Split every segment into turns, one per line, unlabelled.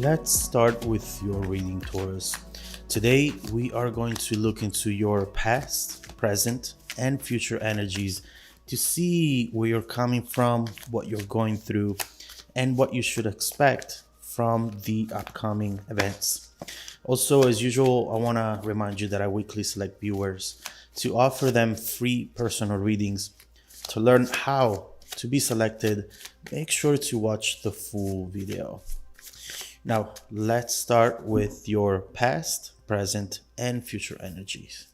Let's start with your reading, Taurus. Today, we are going to look into your past, present, and future energies to see where you're coming from, what you're going through, and what you should expect from the upcoming events. Also, as usual, I want to remind you that I weekly select viewers to offer them free personal readings. To learn how to be selected, make sure to watch the full video. Now, let's start with your past, present, and future energies.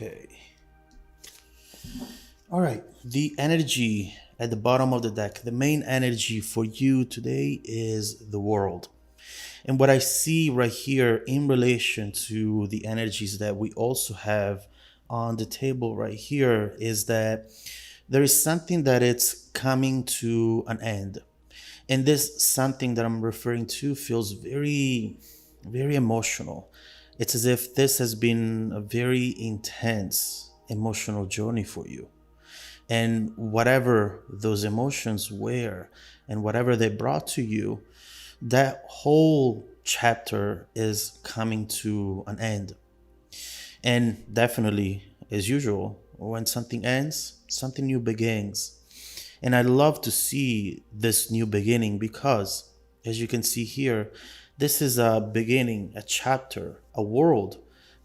Okay. All right. The energy at the bottom of the deck, the main energy for you today is the world. And what I see right here in relation to the energies that we also have on the table right here is that there is something that it's coming to an end. And this something that I'm referring to feels very, very emotional. It's as if this has been a very intense emotional journey for you. And whatever those emotions were and whatever they brought to you, that whole chapter is coming to an end. And definitely, as usual, when something ends, something new begins. And I love to see this new beginning because, as you can see here, this is a beginning, a chapter, a world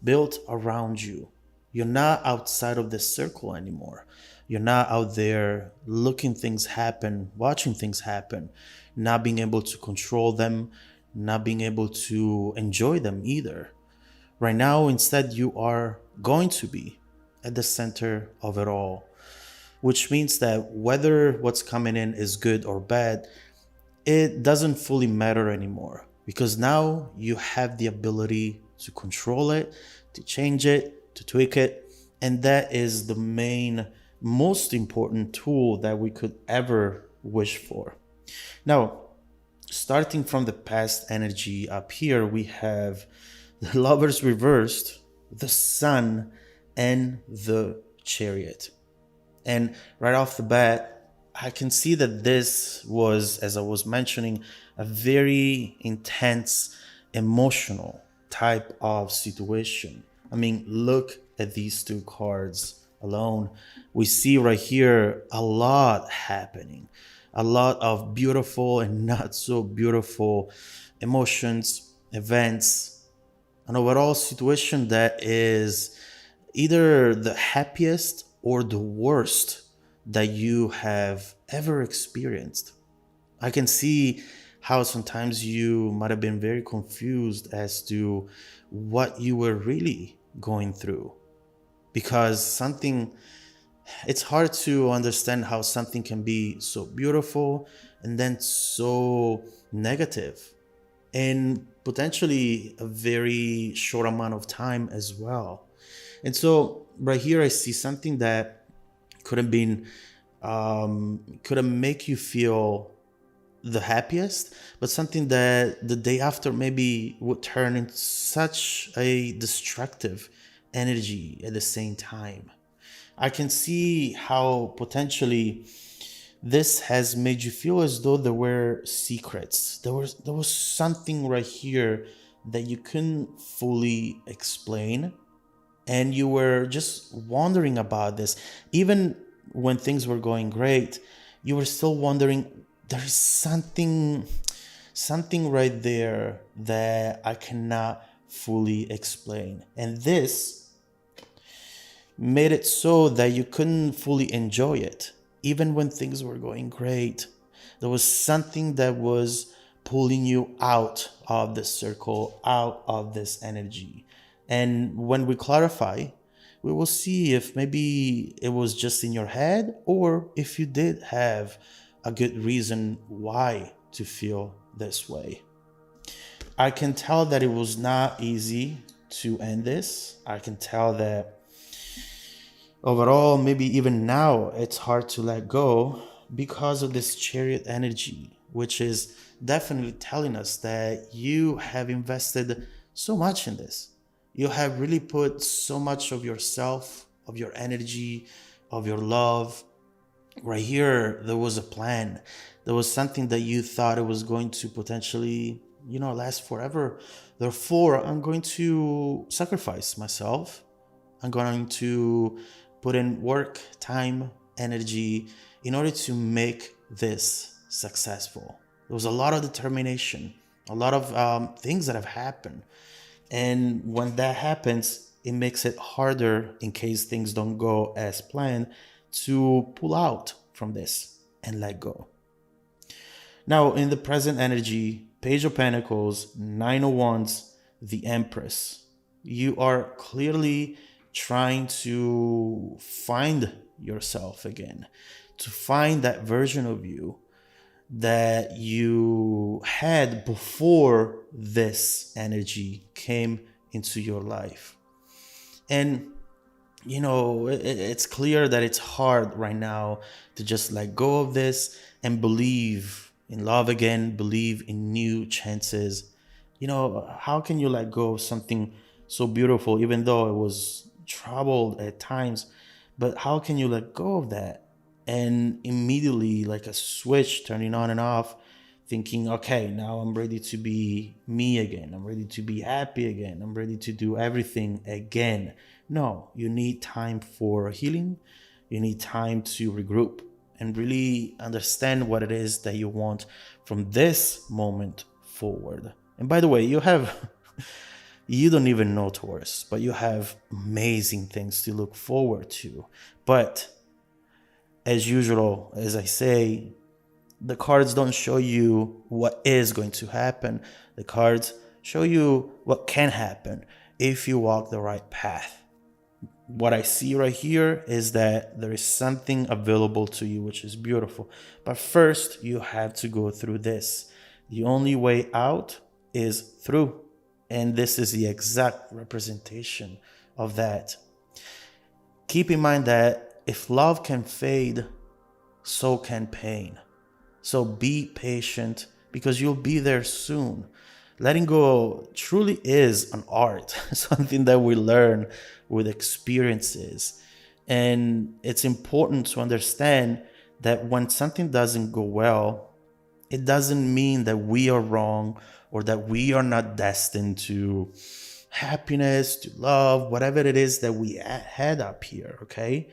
built around you. You're not outside of this circle anymore. You're not out there looking things happen, watching things happen, not being able to control them, not being able to enjoy them either. Right now, instead, you are going to be at the center of it all, which means that whether what's coming in is good or bad, it doesn't fully matter anymore because now you have the ability to control it, to change it, to tweak it. And that is the main, most important tool that we could ever wish for. Now, starting from the past energy up here, we have the lovers reversed, the sun, and the chariot. And right off the bat, I can see that this was, as I was mentioning, a very intense, emotional type of situation. I mean, look at these two cards alone. We see right here a lot happening, a lot of beautiful and not so beautiful emotions, events, an overall situation that is either the happiest or the worst that you have ever experienced. I can see how sometimes you might have been very confused as to what you were really going through because it's hard to understand how something can be so beautiful and then so negative in potentially a very short amount of time as well. And so right here, I see something that could have been, could have make you feel the happiest, but something that the day after maybe would turn into such a destructive energy at the same time. I can see how potentially this has made you feel as though there were secrets. There was something right here that you couldn't fully explain, and you were just wondering about this. Even when things were going great, you were still wondering, there is something right there that I cannot fully explain. And this made it so that you couldn't fully enjoy it. Even when things were going great, there was something that was pulling you out of this circle, out of this energy. And when we clarify, we will see if maybe it was just in your head or if you did have a good reason why to feel this way. I can tell that it was not easy to end this. I can tell that overall, maybe even now, it's hard to let go because of this chariot energy, which is definitely telling us that you have invested so much in this. You have really put so much of yourself, of your energy, of your love. Right here, there was a plan. There was something that you thought it was going to potentially, last forever. Therefore, I'm going to sacrifice myself. I'm going to put in work, time, energy in order to make this successful. There was a lot of determination, a lot of things that have happened. And when that happens, it makes it harder in case things don't go as planned to pull out from this and let go. Now, in the present energy, Page of Pentacles, Nine of Wands, the Empress, you are clearly trying to find yourself again, to find that version of you that you had before this energy came into your life. And it's clear that it's hard right now to just let go of this and believe in love again, believe in new chances. How can you let go of something so beautiful, even though it was troubled at times? But how can you let go of that and immediately, like a switch turning on and off, thinking, okay, now I'm ready to be me again. I'm ready to be happy again. I'm ready to do everything again. No, you need time for healing. You need time to regroup and really understand what it is that you want from this moment forward. And by the way, you don't even know Taurus, but you have amazing things to look forward to. But as usual, as I say, the cards don't show you what is going to happen. The cards show you what can happen if you walk the right path. What I see right here is that there is something available to you, which is beautiful. But first, you have to go through this. The only way out is through. And this is the exact representation of that. Keep in mind that if love can fade, so can pain. So be patient because you'll be there soon. Letting go truly is an art, something that we learn with experiences. And it's important to understand that when something doesn't go well, it doesn't mean that we are wrong or that we are not destined to happiness, to love, whatever it is that we had up here, okay?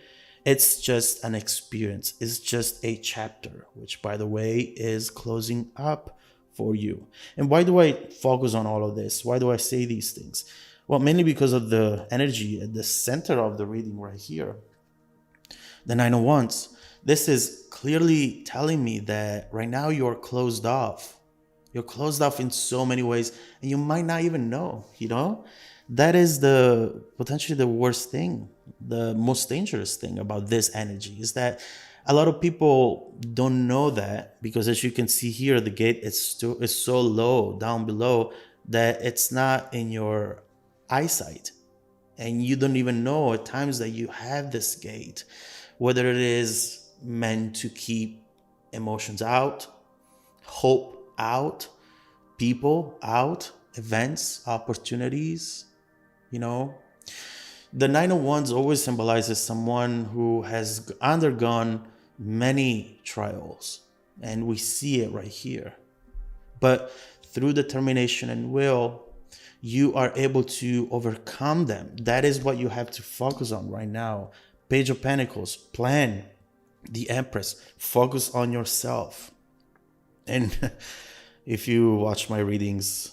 It's just an experience. It's just a chapter, which, by the way, is closing up for you. And why do I focus on all of this? Why do I say these things? Well, mainly because of the energy at the center of the reading right here. The Nine of Wands. This is clearly telling me that right now you're closed off. You're closed off in so many ways, and you might not even know, That is potentially the worst thing, the most dangerous thing about this energy is that a lot of people don't know that because, as you can see here, the gate is so low down below that it's not in your eyesight. And you don't even know at times that you have this gate, whether it is meant to keep emotions out, hope out, people out, events, opportunities, The Nine of Wands always symbolizes someone who has undergone many trials, and we see it right here. But through determination and will, you are able to overcome them. That is what you have to focus on right now. Page of Pentacles, plan, the Empress, focus on yourself. And if you watch my readings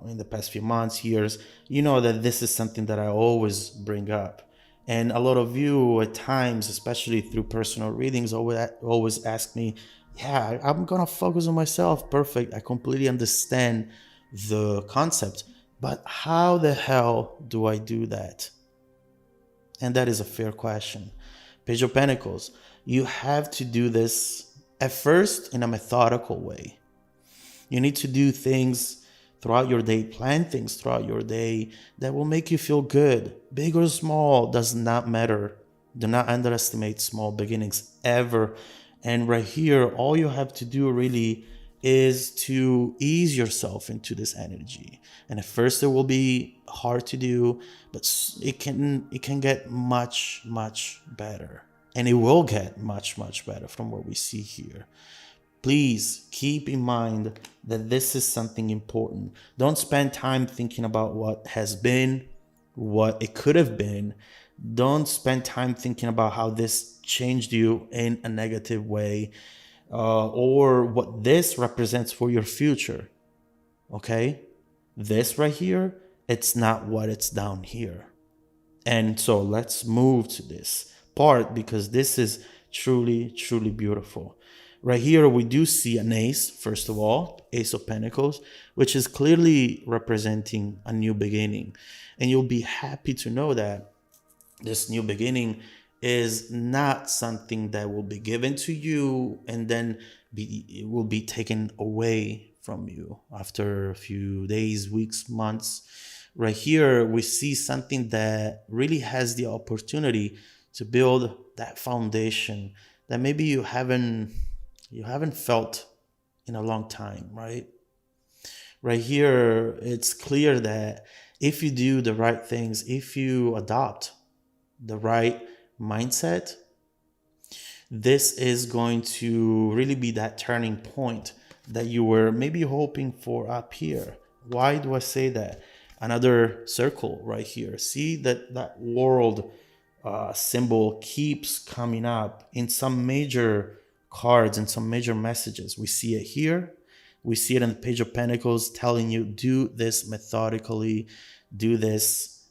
in the past few months, years, you know that this is something that I always bring up. And a lot of you at times, especially through personal readings, always ask me, yeah, I'm going to focus on myself. Perfect. I completely understand the concept. But how the hell do I do that? And that is a fair question. Page of Pentacles, you have to do this at first in a methodical way. You need to do things throughout your day. Plan things throughout your day that will make you feel good. Big or small does not matter. Do not underestimate small beginnings ever. And right here, all you have to do really is to ease yourself into this energy. And at first it will be hard to do, but it can get much better. And it will get much better from what we see here. Please keep in mind that this is something important. Don't spend time thinking about what has been, what it could have been. Don't spend time thinking about how this changed you in a negative way, or what this represents for your future. Okay? This right here, it's not what it's down here. And so let's move to this part because this is truly beautiful. Right here, we do see an ace, first of all, Ace of Pentacles, which is clearly representing a new beginning. And you'll be happy to know that this new beginning is not something that will be given to you and then it will be taken away from you after a few days, weeks, months. Right here, we see something that really has the opportunity to build that foundation that maybe you haven't felt in a long time, right? Right here, it's clear that if you do the right things, if you adopt the right mindset, this is going to really be that turning point that you were maybe hoping for up here. Why do I say that? Another circle right here. See that world symbol keeps coming up in some major cards and some major messages. We see it here. We see it in the Page of Pentacles telling you, do this methodically, do this,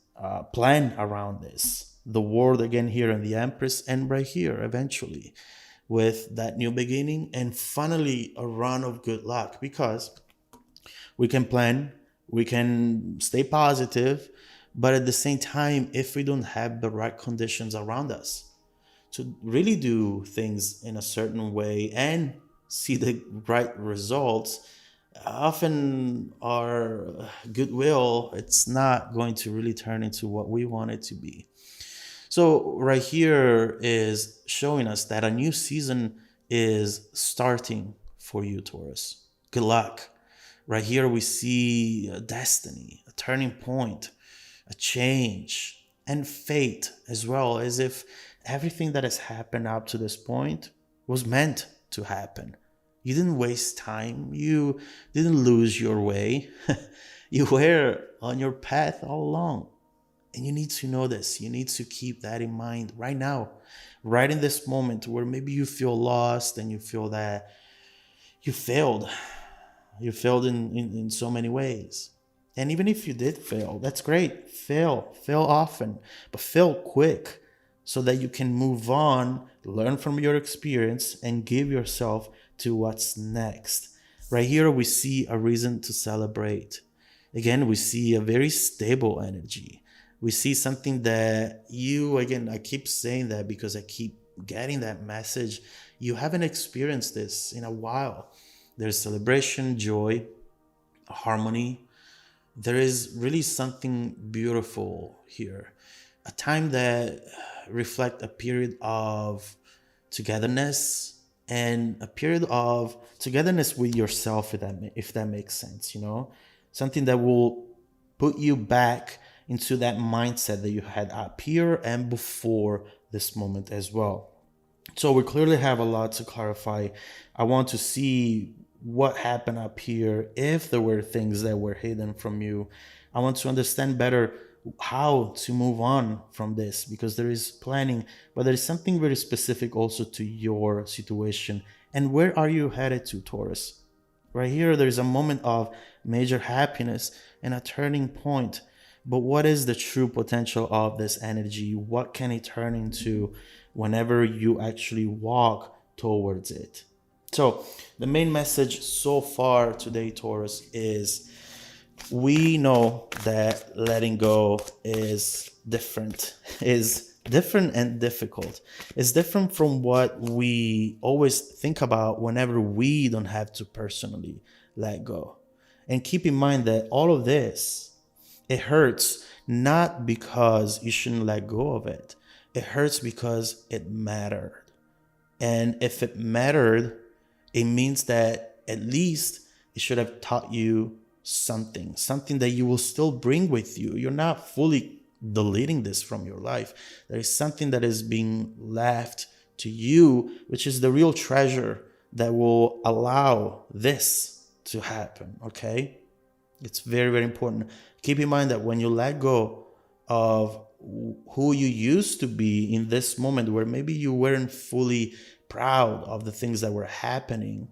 plan around this. The World again here in the Empress, and right here eventually with that new beginning, and finally a run of good luck, because we can plan, we can stay positive, but at the same time, if we don't have the right conditions around us to really do things in a certain way and see the right results, often our goodwill, it's not going to really turn into what we want it to be. So right here is showing us that a new season is starting for you, Taurus. Good luck. Right here we see a destiny, a turning point, a change, and fate as well, as if everything that has happened up to this point was meant to happen. You didn't waste time. You didn't lose your way. You were on your path all along. And you need to know this. You need to keep that in mind right now, right in this moment where maybe you feel lost and you feel that you failed. You failed in so many ways. And even if you did fail, that's great. Fail often, but fail quick so that you can move on, learn from your experience, and give yourself to what's next. Right here, we see a reason to celebrate. Again, we see a very stable energy. We see something that you, again, I keep saying that because I keep getting that message. You haven't experienced this in a while. There's celebration, joy, harmony. There is really something beautiful here. A time that reflects a period of togetherness, and a period of togetherness with yourself, if that makes sense, something that will put you back into that mindset that you had up here and before this moment as well. So we clearly have a lot to clarify. I want to see what happened up here, if there were things that were hidden from you. I want to understand better how to move on from this, because there is planning, but there is something very specific also to your situation. And where are you headed to, Taurus? Right here, there's a moment of major happiness and a turning point. But what is the true potential of this energy? What can it turn into whenever you actually walk towards it? So the main message so far today, Taurus, is we know that letting go is different and difficult. It's different from what we always think about whenever we don't have to personally let go. And keep in mind that all of this, it hurts not because you shouldn't let go of it. It hurts because it mattered. And if it mattered, it means that at least it should have taught you something that you will still bring with you. You're not fully deleting this from your life. There is something that is being left to you, which is the real treasure that will allow this to happen. Okay? It's very, very important. Keep in mind that when you let go of who you used to be in this moment where maybe you weren't fully proud of the things that were happening,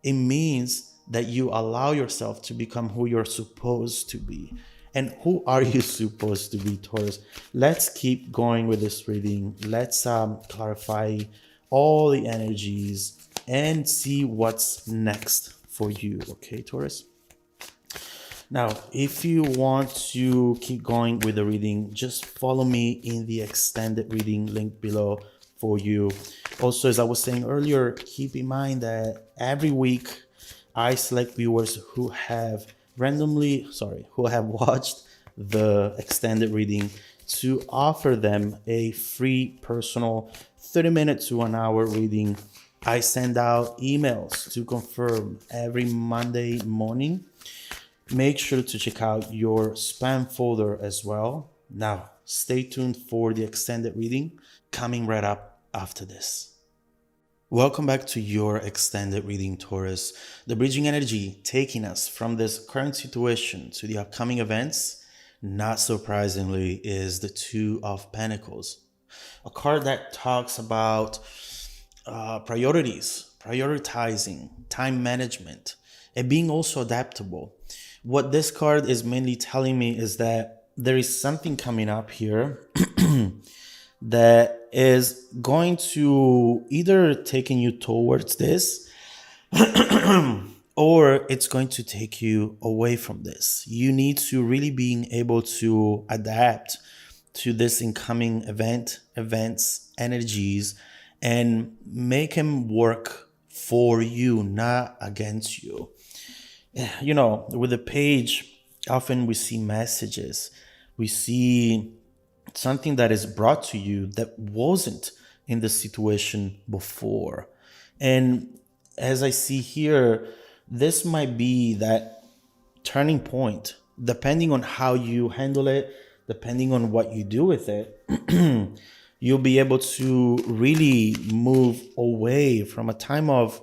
it means that you allow yourself to become who you're supposed to be. And who are you supposed to be, Taurus? Let's keep going with this reading. Let's clarify all the energies and see what's next for you. Okay, Taurus? Now, if you want to keep going with the reading, just follow me in the extended reading link below for you. Also, as I was saying earlier, keep in mind that every week I select viewers who have watched the extended reading to offer them a free personal 30-minute to an hour reading. I send out emails to confirm every Monday morning. Make sure to check out your spam folder as well. Now, stay tuned for the extended reading coming right up after this. Welcome back to your extended reading, Taurus. The bridging energy taking us from this current situation to the upcoming events, not surprisingly, is the Two of Pentacles. A card that talks about priorities, prioritizing, time management, and being also adaptable. What this card is mainly telling me is that there is something coming up here that is going to either taking you towards this or it's going to take you away from this. You need to really being able to adapt to this incoming events, energies, and make them work for you, not against you. You know, with a page, often we see messages, we see something that is brought to you that wasn't in the situation before. And as I see here, this might be that turning point, depending on how you handle it, depending on what you do with it. You'll be able to really move away from a time of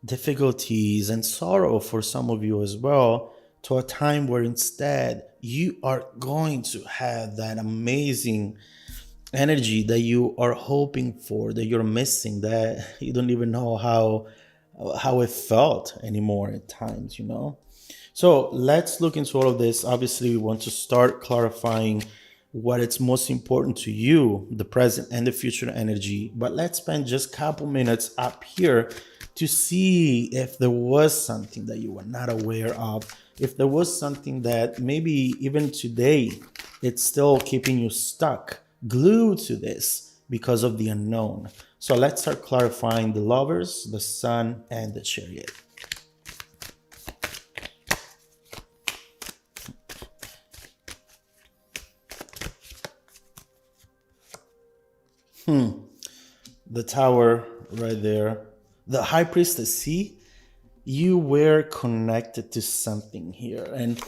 difficulties and sorrow for some of you as well, to a time where instead you are going to have that amazing energy that you are hoping for, that you're missing, that you don't even know how it felt anymore at times, you know. So let's look into all of this. Obviously, we want to start clarifying what it's most important to you, the present and the future energy. But let's spend just a couple minutes up here to see if there was something that you were not aware of, if there was something that maybe even today it's still keeping you stuck, glued to this because of the unknown. So let's start clarifying the Lovers, the Sun, and the Chariot. The Tower right there. The High Priestess, see? You were connected to something here. And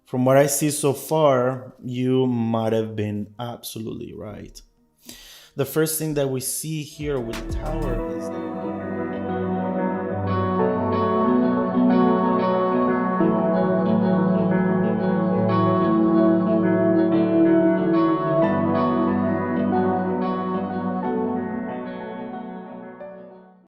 from what I see so far, you might have been absolutely right. The first thing that we see here with the Tower is that